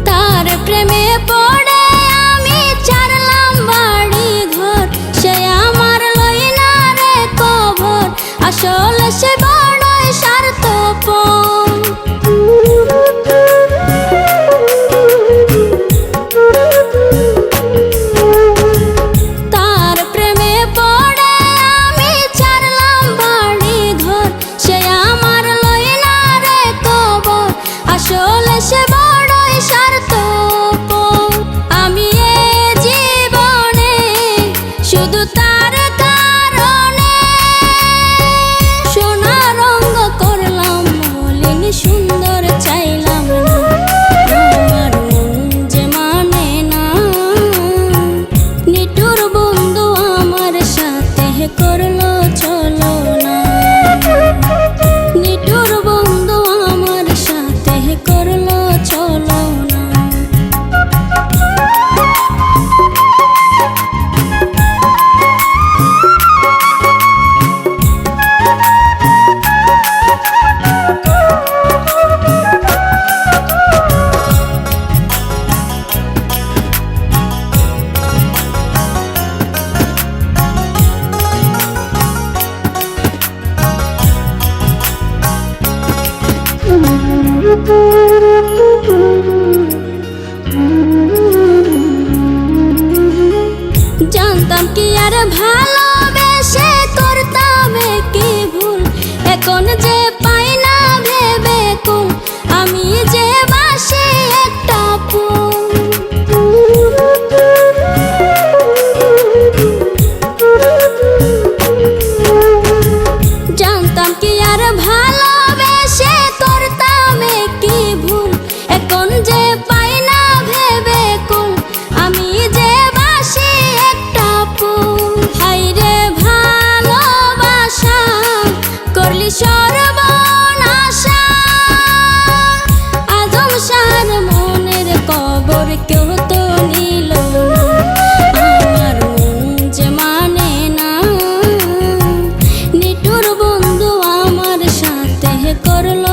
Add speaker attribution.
Speaker 1: তার প্রেমে পড়ে আমি ছাড়লাম বাড়ি ঘর, সে আমার লই না রে কবর, আসলে সে বড়ই স্বার্থপর। তার প্রেমে পড়ে আমি ছাড়লাম বাড়ি ঘর, সে আমার লই না রে কবর, আসলে সে বড়ই স্বার্থপর। আমি এ জীবনে শুধু তার কারণে সোনা রঙ করলাম মলিন, সুন্দর চাইলাম না, আমার মন যে মানে না। নিঠুর বন্ধু আমার সাথে করলো চলো না, নিঠুর বন্ধু আমার সাথে করলো চলো না। জানতাম কি আর ভালোবেসে করতাম কি ভুল, এখন যে পাই না ভেবে কুল, আমি যে বাসি একটা ফুল। জানতাম কি আর ভালোবেসে করতাম কি ভুল, এখন যে পাই না ভেবে কুল, আমি যে বাসি একটা ফুল। হায়রে ভালোবাসা করলি সর্বনাশা, আজম শাহর মনের কবর কেউ তো নিল না, আমার মন যে মানে না। নিঠুর বন্ধু আমার সাথে করলো